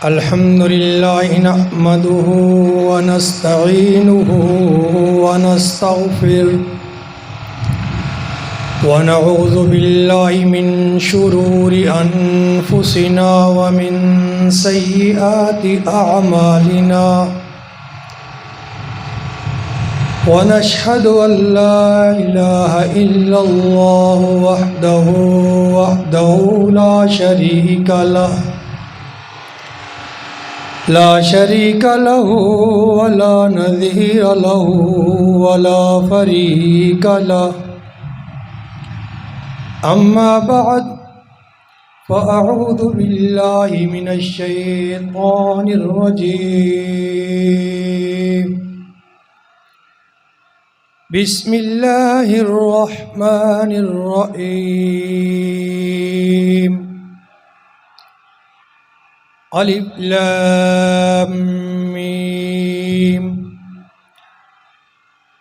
الحمد لله نحمده ونستعينه ونستغفره ونعوذ بالله من شرور أنفسنا ومن سيئات أعمالنا ونشهد أن لا إله إلا الله وحده لا شريك له ولا نظير له ولا فريق له أما بعد فأعوذ بالله من الشيطان الرجيم بسم الله الرحمن الرحيم الف لام میم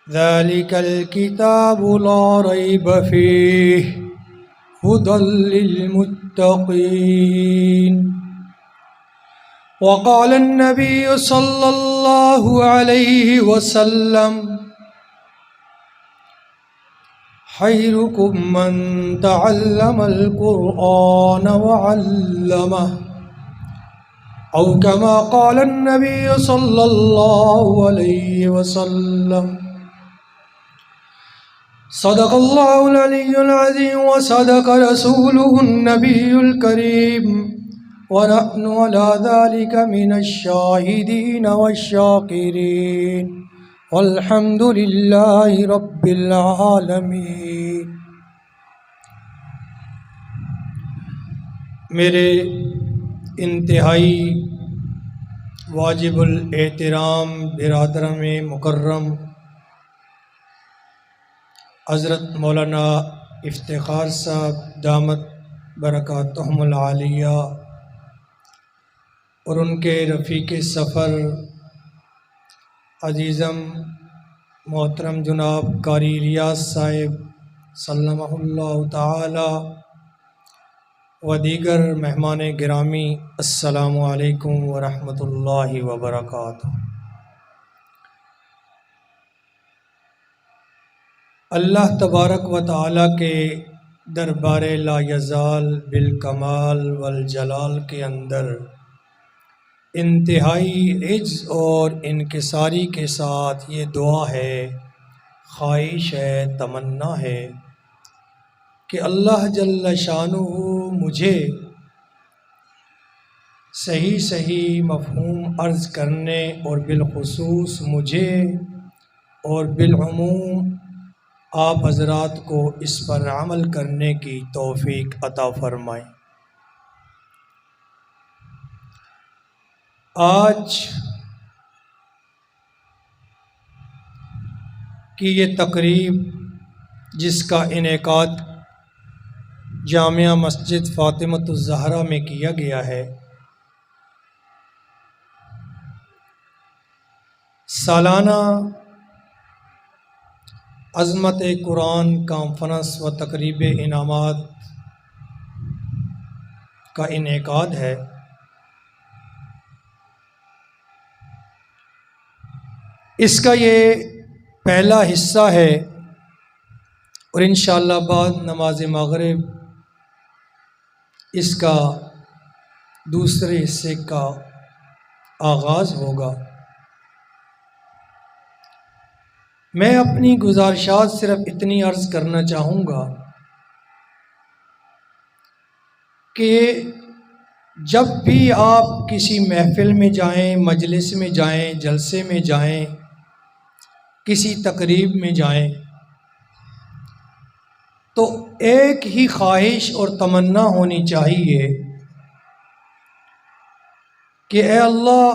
ذلك الكتاب لا ريب فيه هدى للمتقين وقال النبي صلى الله عليه وسلم خيركم من تعلم القرآن وعلمه أو كما قال النبي صلى الله عليه وسلم صدق الله العلي العظيم وصدق رسوله النبي الكريم ونحن على ذلك من الشاهدين والشاكرين والحمد لله رب العالمين۔ میرے انتہائی واجب الاحترام برادران مکرم حضرت مولانا افتخار صاحب دامت برکاتہم العالیہ اور ان کے رفیق سفر عزیزم محترم جناب قاری ریاض صاحب سلمہ اللہ تعالی و دیگر مہمان گرامی، السلام علیکم ورحمۃ اللہ وبرکاتہ۔ اللہ تبارک و تعالی کے دربار لا یزال بالکمال والجلال کے اندر انتہائی عجز اور انکساری کے ساتھ یہ دعا ہے، خواہش ہے، تمنا ہے کہ اللہ جل شانہ مجھے صحیح مفہوم عرض کرنے اور بالخصوص مجھے اور بالعموم آپ حضرات کو اس پر عمل کرنے کی توفیق عطا فرمائیں۔ آج کی یہ تقریب جس کا انعقاد جامعہ مسجد فاطمۃ الزہرا میں کیا گیا ہے، سالانہ عظمت قرآن کانفرنس و تقریب انعامات کا انعقاد ہے۔ اس کا یہ پہلا حصہ ہے اور انشاءاللہ بعد نماز مغرب اس کا دوسرے حصے کا آغاز ہوگا۔ میں اپنی گزارشات صرف اتنی عرض کرنا چاہوں گا کہ جب بھی آپ کسی محفل میں جائیں، مجلس میں جائیں، جلسے میں جائیں، کسی تقریب میں جائیں، تو ایک ہی خواہش اور تمنا ہونی چاہیے کہ اے اللہ،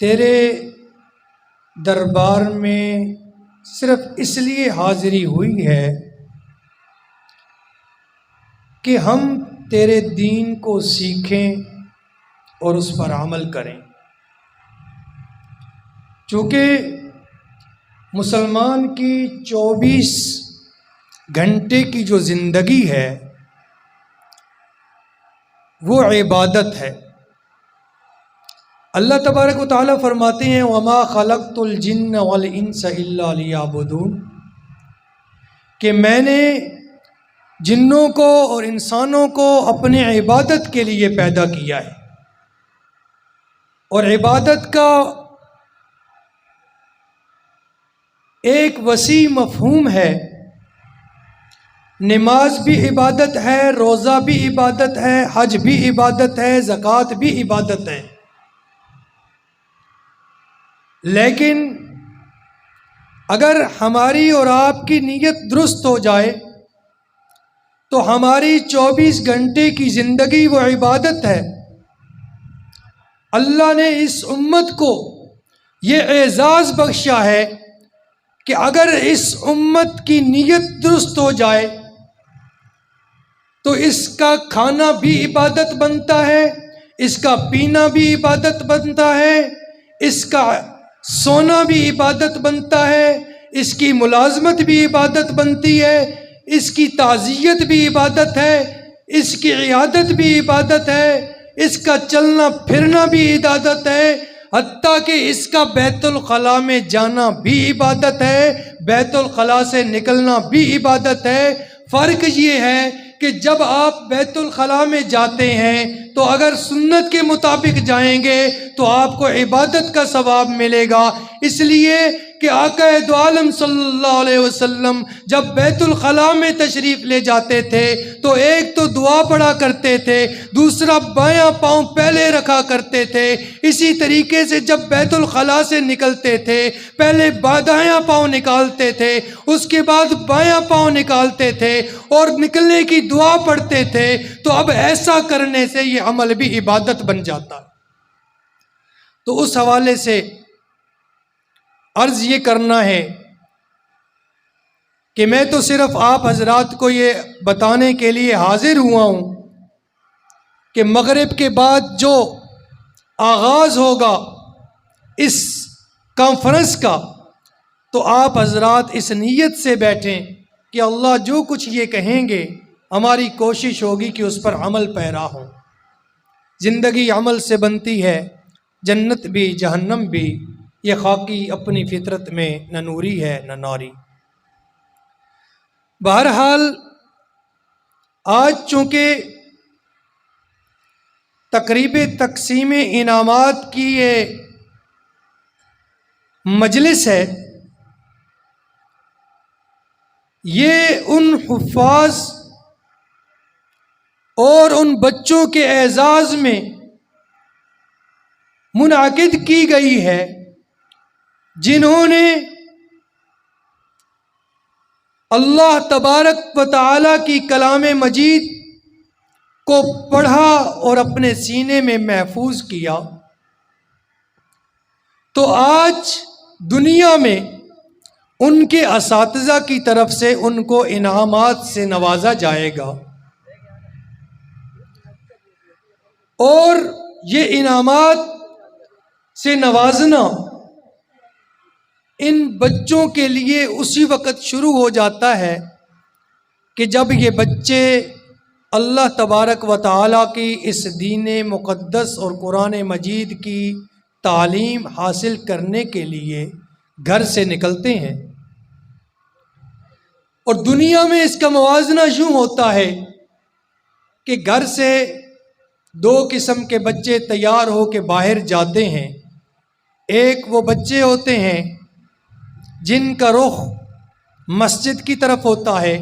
تیرے دربار میں صرف اس لیے حاضری ہوئی ہے کہ ہم تیرے دین کو سیکھیں اور اس پر عمل کریں۔ چونکہ مسلمان کی 24 گھنٹے کی جو زندگی ہے وہ عبادت ہے۔ اللہ تبارک و تعالیٰ فرماتے ہیں وَمَا خَلَقْتُ الْجِنَّ وَالْإِنسَ إِلَّا لِيَعْبُدُونَ، کہ میں نے جنوں کو اور انسانوں کو اپنے عبادت کے لیے پیدا کیا ہے۔ اور عبادت کا ایک وسیع مفہوم ہے، نماز بھی عبادت ہے، روزہ بھی عبادت ہے، حج بھی عبادت ہے، زکوٰۃ بھی عبادت ہے۔ لیکن اگر ہماری اور آپ کی نیت درست ہو جائے تو ہماری 24 گھنٹے کی زندگی وہ عبادت ہے۔ اللہ نے اس امت کو یہ اعزاز بخشا ہے کہ اگر اس امت کی نیت درست ہو جائے تو اس کا کھانا بھی عبادت بنتا ہے، اس کا پینا بھی عبادت بنتا ہے، اس کا سونا بھی عبادت بنتا ہے، اس کی ملازمت بھی عبادت بنتی ہے، اس کی تعزیت بھی عبادت ہے، اس کی عیادت بھی عبادت ہے، اس کا چلنا پھرنا بھی عبادت ہے، حتیٰ کہ اس کا بیت الخلاء میں جانا بھی عبادت ہے، بیت الخلاء سے نکلنا بھی عبادت ہے۔ فرق یہ ہے کہ جب آپ بیت الخلاء میں جاتے ہیں تو اگر سنت کے مطابق جائیں گے تو آپ کو عبادت کا ثواب ملے گا، اس لیے کہ آقا دو عالم صلی اللہ علیہ وسلم جب بیت الخلاء میں تشریف لے جاتے تھے تو ایک تو دعا پڑھا کرتے تھے، دوسرا بایاں پاؤں پہلے رکھا کرتے تھے۔ اسی طریقے سے جب بیت الخلاء سے نکلتے تھے پہلے دایاں پاؤں نکالتے تھے، اس کے بعد بایاں پاؤں نکالتے تھے اور نکلنے کی دعا پڑھتے تھے۔ تو اب ایسا کرنے سے یہ عمل بھی عبادت بن جاتا۔ تو اس حوالے سے عرض یہ کرنا ہے کہ میں تو صرف آپ حضرات کو یہ بتانے کے لیے حاضر ہوا ہوں کہ مغرب کے بعد جو آغاز ہوگا اس کانفرنس کا تو آپ حضرات اس نیت سے بیٹھیں کہ اللہ جو کچھ یہ کہیں گے ہماری کوشش ہوگی کہ اس پر عمل پیرا ہوں۔ زندگی عمل سے بنتی ہے، جنت بھی جہنم بھی، یہ خاکی اپنی فطرت میں نہ نوری ہے نہ ناری۔ بہرحال آج چونکہ تقریب تقسیم انعامات کی یہ مجلس ہے، یہ ان حفاظ اور ان بچوں کے اعزاز میں منعقد کی گئی ہے جنہوں نے اللہ تبارک و تعالی کی کلام مجید کو پڑھا اور اپنے سینے میں محفوظ کیا۔ تو آج دنیا میں ان کے اساتذہ کی طرف سے ان کو انعامات سے نوازا جائے گا، اور یہ انعامات سے نوازنا ان بچوں کے لیے اسی وقت شروع ہو جاتا ہے کہ جب یہ بچے اللہ تبارک و تعالیٰ کی اس دین مقدس اور قرآن مجید کی تعلیم حاصل کرنے کے لیے گھر سے نکلتے ہیں۔ اور دنیا میں اس کا موازنہ یوں ہوتا ہے کہ گھر سے دو قسم کے بچے تیار ہو کے باہر جاتے ہیں۔ ایک وہ بچے ہوتے ہیں جن کا رخ مسجد کی طرف ہوتا ہے،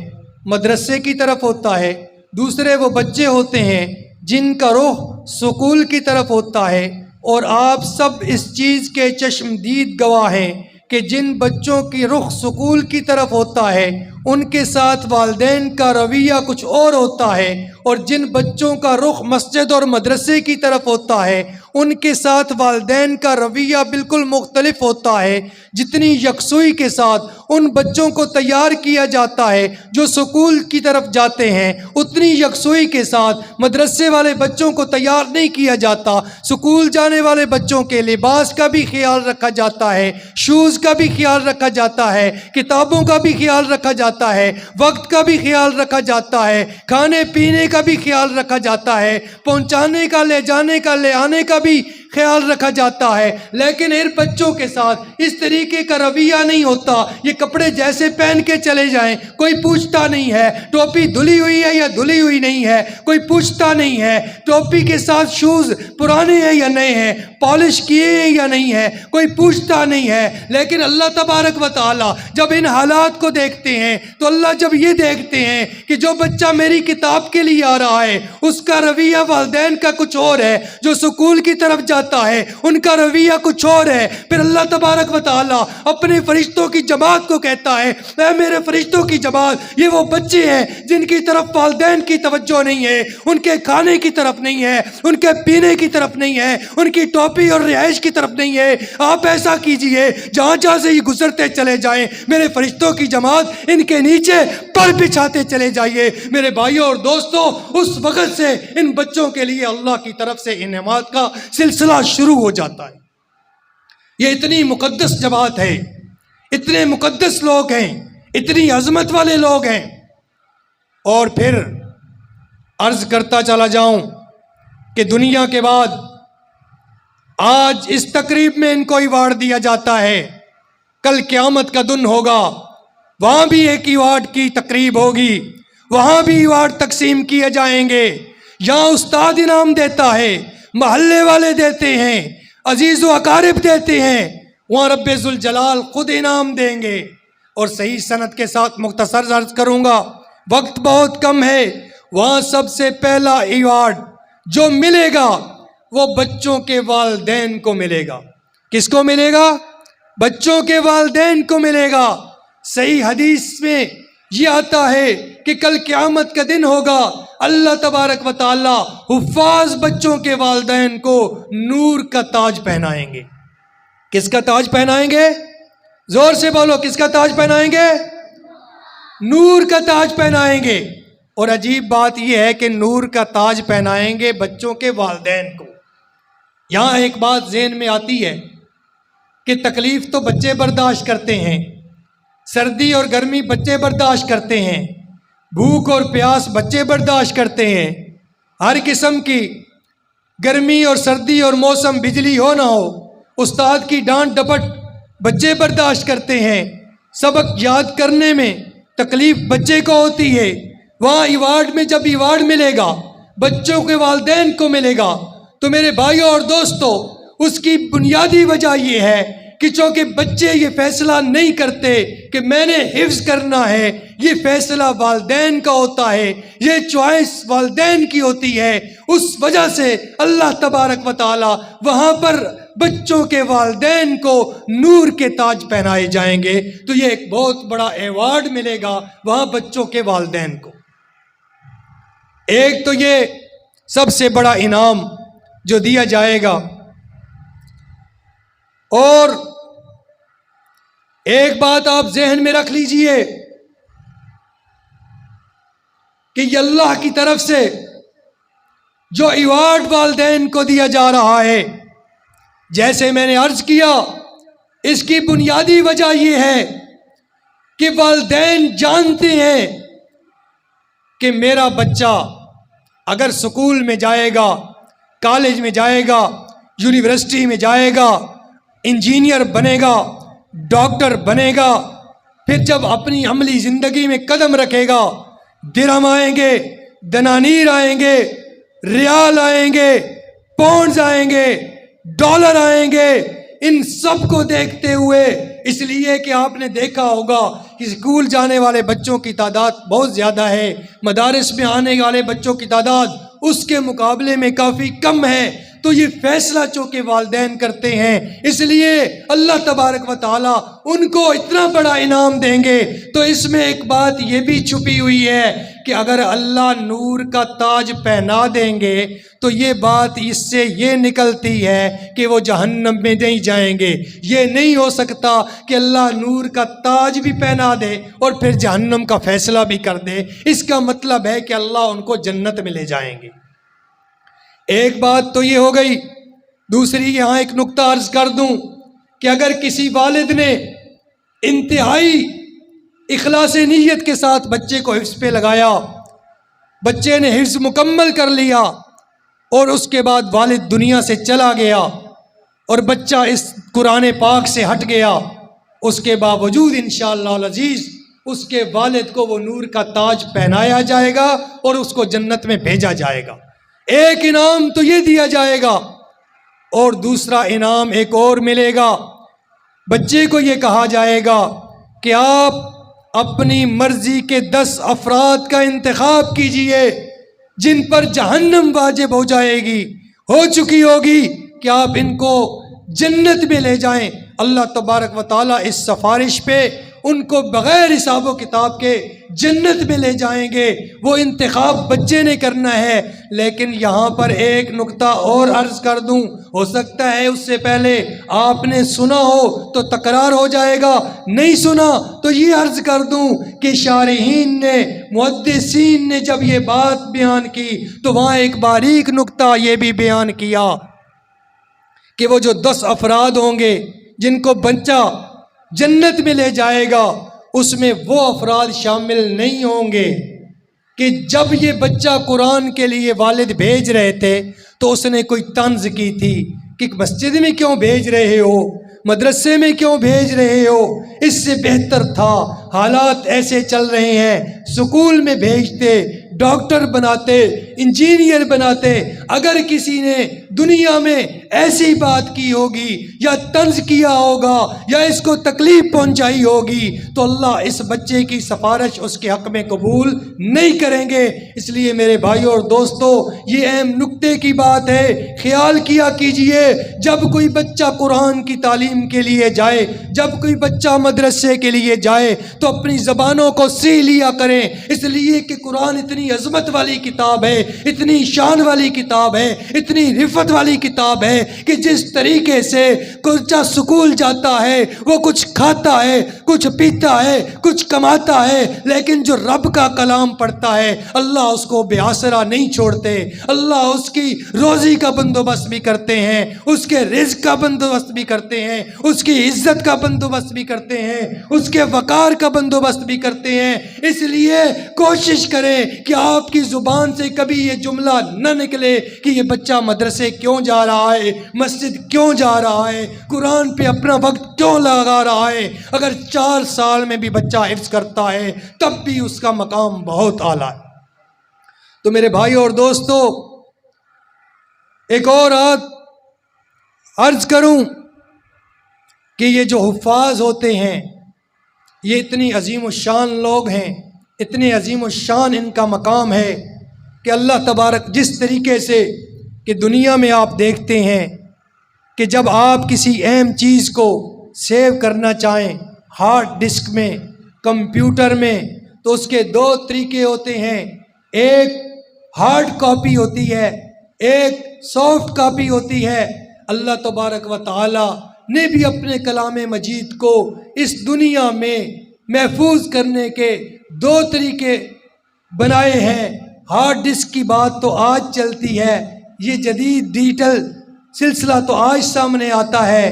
مدرسے کی طرف ہوتا ہے، دوسرے وہ بچے ہوتے ہیں جن کا رخ سکول کی طرف ہوتا ہے۔ اور آپ سب اس چیز کے چشمدید گواہ ہیں کہ جن بچوں کی رخ سکول کی طرف ہوتا ہے ان کے ساتھ والدین کا رویہ کچھ اور ہوتا ہے، اور جن بچوں کا رخ مسجد اور مدرسے کی طرف ہوتا ہے ان کے ساتھ والدین کا رویہ بالکل مختلف ہوتا ہے۔ جتنی یکسوئی کے ساتھ ان بچوں کو تیار کیا جاتا ہے جو سکول کی طرف جاتے ہیں، اتنی یکسوئی کے ساتھ مدرسے والے بچوں کو تیار نہیں کیا جاتا۔ سکول جانے والے بچوں کے لباس کا بھی خیال رکھا جاتا ہے، شوز کا بھی خیال رکھا جاتا ہے، کتابوں کا بھی خیال رکھا جاتا جاتا ہے، وقت کا بھی خیال رکھا جاتا ہے، کھانے پینے کا بھی خیال رکھا جاتا ہے، پہنچانے کا، لے جانے کا، لے آنے کا بھی خیال رکھا جاتا ہے، لیکن ان بچوں کے ساتھ اس طریقے کا رویہ نہیں ہوتا۔ یہ کپڑے جیسے پہن کے چلے جائیں، کوئی پوچھتا نہیں ہے ٹوپی دھلی ہوئی ہے یا دھلی ہوئی نہیں ہے، کوئی پوچھتا نہیں ہے ٹوپی کے ساتھ شوز پرانے ہیں یا نئے ہیں، پالش کیے ہیں یا نہیں ہے، کوئی پوچھتا نہیں ہے۔ لیکن اللہ تبارک و تعالی جب ان حالات کو دیکھتے ہیں تو اللہ جب یہ دیکھتے ہیں کہ جو بچہ میری کتاب کے لیے آ رہا ہے اس کا رویہ والدین کا کچھ اور ہے، جو سکول کی طرف جاتا ہے ان کا رویہ کچھ اور ہے، پھر اللہ تبارک و تعالی اپنے فرشتوں کی جماعت کو کہتا ہے اے میرے فرشتوں کی جماعت، یہ وہ بچے ہیں جن کی طرف والدین کی توجہ نہیں ہے، ان کے کھانے کی طرف نہیں ہے، ان کے پینے کی طرف نہیں ہے، ان کی ٹوپی اور رہائش کی طرف نہیں ہے۔ آپ ایسا کیجئے جہاں جہاں سے یہ گزرتے چلے جائیں میرے فرشتوں کی جماعت ان کے نیچے پر بچھاتے چلے جائیے۔ میرے بھائیوں اور دوستوں، اس وقت سے ان بچوں کے لیے اللہ کی طرف سے انعامات کا سلسلہ شروع ہو جاتا ہے۔ یہ اتنی مقدس جماعت ہے، اتنے مقدس لوگ ہیں، اتنی عظمت والے لوگ ہیں۔ اور پھر عرض کرتا چلا جاؤں کہ دنیا کے بعد آج اس تقریب میں ان کو ایوارڈ دیا جاتا ہے، کل قیامت کا دن ہوگا، وہاں بھی ایک ایوارڈ کی تقریب ہوگی، وہاں بھی ایوارڈ تقسیم کیے جائیں گے۔ یہاں استاد انعام دیتا ہے، محلے والے دیتے ہیں، عزیز و اقارب دیتے ہیں، وہاں رب ذوالجلال خود انعام دیں گے۔ اور صحیح سند کے ساتھ مختصر عرض کروں گا، وقت بہت کم ہے۔ وہاں سب سے پہلا ایوارڈ جو ملے گا وہ بچوں کے والدین کو ملے گا۔ کس کو ملے گا؟ بچوں کے والدین کو ملے گا۔ صحیح حدیث میں یہ آتا ہے کہ کل قیامت کا دن ہوگا، اللہ تبارک و تعالی حفاظ بچوں کے والدین کو نور کا تاج پہنائیں گے۔ کس کا تاج پہنائیں گے؟ زور سے بولو، کس کا تاج پہنائیں گے؟ نور کا تاج پہنائیں گے۔ اور عجیب بات یہ ہے کہ نور کا تاج پہنائیں گے بچوں کے والدین کو۔ یہاں ایک بات ذہن میں آتی ہے کہ تکلیف تو بچے برداشت کرتے ہیں، سردی اور گرمی بچے برداشت کرتے ہیں، بھوک اور پیاس بچے برداشت کرتے ہیں، ہر قسم کی گرمی اور سردی اور موسم، بجلی ہو نہ ہو، استاد کی ڈانٹ ڈپٹ بچے برداشت کرتے ہیں، سبق یاد کرنے میں تکلیف بچے کو ہوتی ہے۔ وہاں ایوارڈ میں جب ایوارڈ ملے گا بچوں کے والدین کو ملے گا تو میرے بھائیوں اور دوستوں، اس کی بنیادی وجہ یہ ہے کہ چونکہ بچے یہ فیصلہ نہیں کرتے کہ میں نے حفظ کرنا ہے، یہ فیصلہ والدین کا ہوتا ہے، یہ چوائس والدین کی ہوتی ہے۔ اس وجہ سے اللہ تبارک و تعالی وہاں پر بچوں کے والدین کو نور کے تاج پہنائے جائیں گے۔ تو یہ ایک بہت بڑا ایوارڈ ملے گا وہاں بچوں کے والدین کو۔ ایک تو یہ سب سے بڑا انعام جو دیا جائے گا، اور ایک بات آپ ذہن میں رکھ لیجئے کہ یہ اللہ کی طرف سے جو ایوارڈ والدین کو دیا جا رہا ہے، جیسے میں نے عرض کیا، اس کی بنیادی وجہ یہ ہے کہ والدین جانتے ہیں کہ میرا بچہ اگر سکول میں جائے گا، کالج میں جائے گا، یونیورسٹی میں جائے گا، انجینئر بنے گا، ڈاکٹر بنے گا، پھر جب اپنی عملی زندگی میں قدم رکھے گا، درہم آئیں گے، دنانیر آئیں گے، ریال آئیں گے، پاؤنڈز آئیں گے، ڈالر آئیں گے، ان سب کو دیکھتے ہوئے، اس لیے کہ آپ نے دیکھا ہوگا کہ اسکول جانے والے بچوں کی تعداد بہت زیادہ ہے، مدارس میں آنے والے بچوں کی تعداد اس کے مقابلے میں کافی کم ہے، تو یہ فیصلہ چونکہ والدین کرتے ہیں، اس لیے اللہ تبارک و تعالی ان کو اتنا بڑا انعام دیں گے۔ تو اس میں ایک بات یہ بھی چھپی ہوئی ہے کہ اگر اللہ نور کا تاج پہنا دیں گے تو یہ بات اس سے یہ نکلتی ہے کہ وہ جہنم میں نہیں جائیں گے۔ یہ نہیں ہو سکتا کہ اللہ نور کا تاج بھی پہنا دے اور پھر جہنم کا فیصلہ بھی کر دے۔ اس کا مطلب ہے کہ اللہ ان کو جنت میں لے جائیں گے۔ ایک بات تو یہ ہو گئی۔ دوسری یہاں ایک نقطہ عرض کر دوں کہ اگر کسی والد نے انتہائی اخلاص نیت کے ساتھ بچے کو حفظ پہ لگایا، بچے نے حفظ مکمل کر لیا اور اس کے بعد والد دنیا سے چلا گیا اور بچہ اس قرآن پاک سے ہٹ گیا، اس کے باوجود انشاءاللہ العزیز اس کے والد کو وہ نور کا تاج پہنایا جائے گا اور اس کو جنت میں بھیجا جائے گا۔ ایک انعام تو یہ دیا جائے گا اور دوسرا انعام ایک اور ملے گا۔ بچے کو یہ کہا جائے گا کہ آپ اپنی مرضی کے 10 افراد کا انتخاب کیجئے جن پر جہنم واجب ہو جائے گی، ہو چکی ہوگی، کہ آپ ان کو جنت میں لے جائیں۔ اللہ تبارک و تعالیٰ اس سفارش پہ ان کو بغیر حساب و کتاب کے جنت میں لے جائیں گے۔ وہ انتخاب بچے نے کرنا ہے۔ لیکن یہاں پر ایک نقطہ اور عرض کر دوں، ہو سکتا ہے اس سے پہلے آپ نے سنا ہو تو تکرار ہو جائے گا، نہیں سنا تو یہ عرض کر دوں کہ شارحین نے، محدثین نے جب یہ بات بیان کی تو وہاں ایک باریک نقطہ یہ بھی بیان کیا کہ وہ جو 10 افراد ہوں گے جن کو بچہ جنت میں لے جائے گا، اس میں وہ افراد شامل نہیں ہوں گے کہ جب یہ بچہ قرآن کے لیے والد بھیج رہے تھے تو اس نے کوئی طنز کی تھی کہ مسجد میں کیوں بھیج رہے ہو، مدرسے میں کیوں بھیج رہے ہو، اس سے بہتر تھا حالات ایسے چل رہے ہیں سکول میں بھیجتے، ڈاکٹر بناتے، انجینئر بناتے۔ اگر کسی نے دنیا میں ایسی بات کی ہوگی یا طنز کیا ہوگا یا اس کو تکلیف پہنچائی ہوگی تو اللہ اس بچے کی سفارش اس کے حق میں قبول نہیں کریں گے۔ اس لیے میرے بھائیوں اور دوستو، یہ اہم نکتے کی بات ہے، خیال کیا کیجئے جب کوئی بچہ قرآن کی تعلیم کے لیے جائے، جب کوئی بچہ مدرسے کے لیے جائے تو اپنی زبانوں کو سی لیا کریں، اس لیے کہ قرآن اتنی عظمت والی کتاب ہے، اتنی شان والی کتاب ہے، اتنی رفت والی کتاب ہے کہ جس طریقے سے بچہ سکول جاتا ہے وہ کچھ کھاتا ہے، کچھ پیتا ہے، کچھ کماتا ہے، لیکن جو رب کا کلام پڑھتا ہے اللہ اس کو بے آسرا نہیں چھوڑتے، اللہ اس کی روزی کا بندوبست بھی کرتے ہیں، اس کے رزق کا بندوبست بھی کرتے ہیں، اس کی عزت کا بندوبست بھی کرتے ہیں، اس کے وقار کا بندوبست بھی کرتے ہیں۔ اس لیے کوشش کریں کہ آپ کی زبان سے کبھی یہ جملہ نہ نکلے کہ یہ بچہ مدرسے کیوں جا رہا ہے، مسجد کیوں جا رہا ہے، قرآن پہ اپنا وقت کیوں لگا رہا ہے۔ اگر 4 سال میں بھی بچہ حفظ کرتا ہے تب بھی اس کا مقام بہت اعلیٰ ہے۔ تو میرے بھائی اور دوستو، ایک اور عرض کروں کہ یہ جو حفاظ ہوتے ہیں یہ اتنی عظیم الشان لوگ ہیں، اتنے عظیم الشان ان کا مقام ہے کہ اللہ تبارک جس طریقے سے کہ دنیا میں آپ دیکھتے ہیں کہ جب آپ کسی اہم چیز کو سیو کرنا چاہیں ہارڈ ڈسک میں، کمپیوٹر میں، تو اس کے 2 طریقے ہوتے ہیں، ایک ہارڈ کاپی ہوتی ہے، ایک سافٹ کاپی ہوتی ہے۔ اللہ تبارک و تعالی نے بھی اپنے کلام مجید کو اس دنیا میں محفوظ کرنے کے 2 طریقے بنائے ہیں۔ ہارڈ ڈسک کی بات تو آج چلتی ہے، یہ جدید ڈیجیٹل سلسلہ تو آج سامنے آتا ہے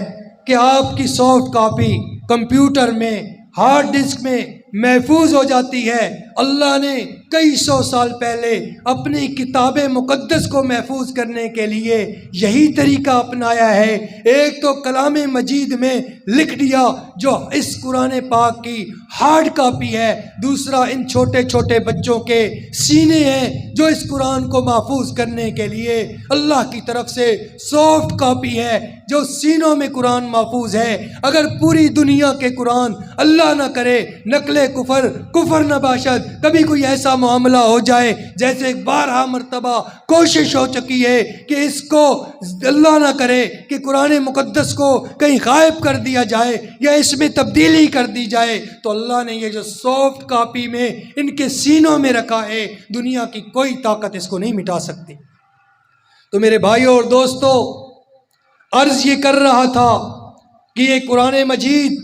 کہ آپ کی سافٹ کاپی کمپیوٹر میں، ہارڈ ڈسک میں محفوظ ہو جاتی ہے۔ اللہ نے کئی 100 سال پہلے اپنی کتاب مقدس کو محفوظ کرنے کے لیے یہی طریقہ اپنایا ہے۔ ایک تو کلام مجید میں لکھ دیا جو اس قرآن پاک کی ہارڈ کاپی ہے، دوسرا ان چھوٹے چھوٹے بچوں کے سینے ہیں جو اس قرآن کو محفوظ کرنے کے لیے اللہ کی طرف سے سافٹ کاپی ہے جو سینوں میں قرآن محفوظ ہے۔ اگر پوری دنیا کے قرآن اللہ نہ کرے نقل کفر نہ باشد، کبھی کوئی ایسا معاملہ ہو جائے جیسے 12 مرتبہ کوشش ہو چکی ہے کہ اس کو اللہ نہ کرے کہ قرآن مقدس کو کہیں غائب کر دیا جائے یا اس میں تبدیلی کر دی جائے، تو اللہ نے یہ جو سافٹ کاپی میں ان کے سینوں میں رکھا ہے دنیا کی کوئی طاقت اس کو نہیں مٹا سکتی۔ تو میرے بھائیوں اور دوستو، عرض یہ کر رہا تھا کہ یہ قرآن مجید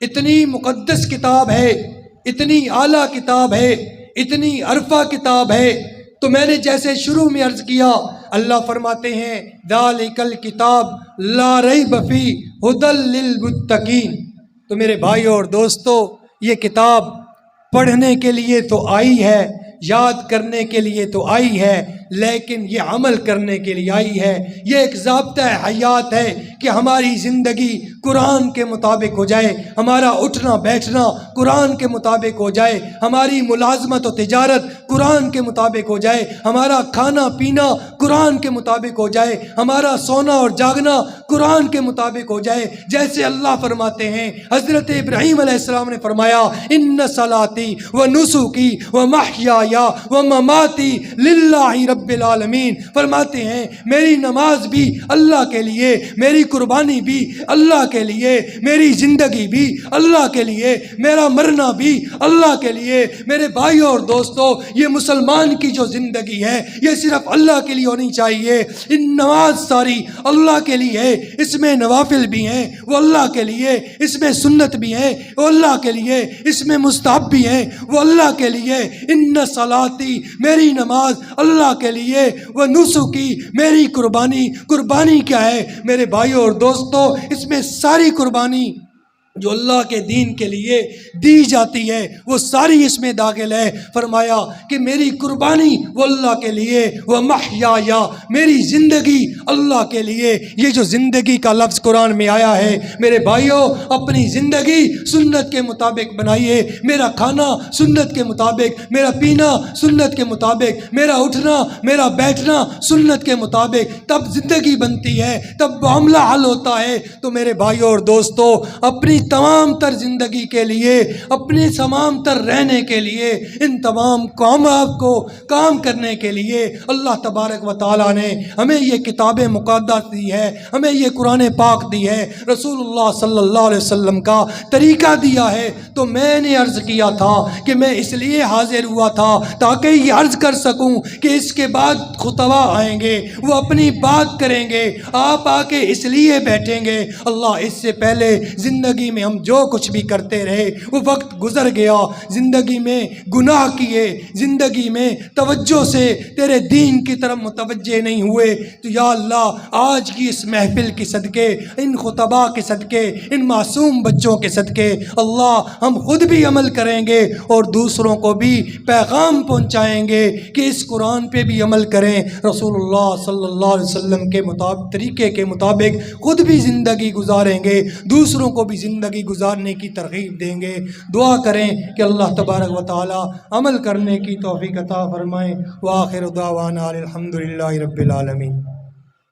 اتنی مقدس کتاب ہے، اتنی اعلیٰ کتاب ہے، اتنی عرفہ کتاب ہے۔ تو میں نے جیسے شروع میں عرض کیا، اللہ فرماتے ہیں ذالک الکتاب لا ریب فیہ ھدی للمتقین۔ تو میرے بھائیوں اور دوستو، یہ کتاب پڑھنے کے لیے تو آئی ہے، یاد کرنے کے لیے تو آئی ہے، لیکن یہ عمل کرنے کے لیے آئی ہے۔ یہ ایک ضابطہ حیات ہے کہ ہماری زندگی قرآن کے مطابق ہو جائے، ہمارا اٹھنا بیٹھنا قرآن کے مطابق ہو جائے، ہماری ملازمت و تجارت قرآن کے مطابق ہو جائے، ہمارا کھانا پینا قرآن کے مطابق ہو جائے، ہمارا سونا اور جاگنا قرآن کے مطابق ہو جائے۔ جیسے اللہ فرماتے ہیں، حضرت ابراہیم علیہ السلام نے فرمایا، ان صلاتی و نسکی و محیایا و مماتی للہ رب العالمین، فرماتے ہیں میری نماز بھی اللہ کے لیے، میری قربانی بھی اللہ کے لیے، میری زندگی بھی اللہ کے لیے، میرا مرنا بھی اللہ کے لیے۔ میرے بھائیوں اور دوستوں، یہ مسلمان کی جو زندگی ہے یہ صرف اللہ کے لیے ہونی چاہیے۔ ان نماز ساری اللہ کے لیے ہے، اس میں نوافل بھی ہیں وہ اللہ کے لیے، اس میں سنت بھی ہیں وہ اللہ کے لیے، اس میں مستحب بھی ہیں وہ اللہ کے لیے۔ ان صلاتی، میری نماز اللہ کے لیے، وہ نسکی، میری قربانی۔ قربانی کیا ہے میرے بھائیوں اور دوستوں؟ اس میں ساری قربانی جو اللہ کے دین کے لیے دی جاتی ہے وہ ساری اس میں داخل ہے۔ فرمایا کہ میری قربانی وہ اللہ کے لیے، وہ محیایا، میری زندگی اللہ کے لیے۔ یہ جو زندگی کا لفظ قرآن میں آیا ہے میرے بھائیوں، اپنی زندگی سنت کے مطابق بنائیے۔ میرا کھانا سنت کے مطابق، میرا پینا سنت کے مطابق، میرا اٹھنا میرا بیٹھنا سنت کے مطابق، تب زندگی بنتی ہے، تب معاملہ حل ہوتا ہے۔ تو میرے بھائیوں اور دوستوں، اپنی تمام تر زندگی کے لیے، اپنے تمام تر رہنے کے لیے، ان تمام کامات کو کام کرنے کے لیے اللہ تبارک و تعالیٰ نے ہمیں یہ کتاب مقدس دی ہے، ہمیں یہ قرآن پاک دی ہے، رسول اللہ صلی اللہ علیہ وسلم کا طریقہ دیا ہے۔ تو میں نے عرض کیا تھا کہ میں اس لیے حاضر ہوا تھا تاکہ یہ عرض کر سکوں کہ اس کے بعد خطبہ آئیں گے، وہ اپنی بات کریں گے، آپ آ کے اس لیے بیٹھیں گے۔ اللہ، اس سے پہلے زندگی میں ہم جو کچھ بھی کرتے رہے وہ وقت گزر گیا، زندگی میں گناہ کیے، زندگی میں توجہ سے تیرے دین کی طرف متوجہ نہیں ہوئے۔ تو یا اللہ، آج کی اس محفل کے صدقے، ان خطباء کے صدقے، ان معصوم بچوں کے صدقے، اللہ ہم خود بھی عمل کریں گے اور دوسروں کو بھی پیغام پہنچائیں گے کہ اس قرآن پہ بھی عمل کریں، رسول اللہ صلی اللہ علیہ وسلم کے طریقے کے مطابق خود بھی زندگی گزاریں گے، دوسروں کو بھی زندگی گزارنے کی ترغیب دیں گے۔ دعا کریں کہ اللہ تبارک و تعالی عمل کرنے کی توفیق عطا فرمائیں۔ وآخر دعوانا الحمدللہ رب العالمین۔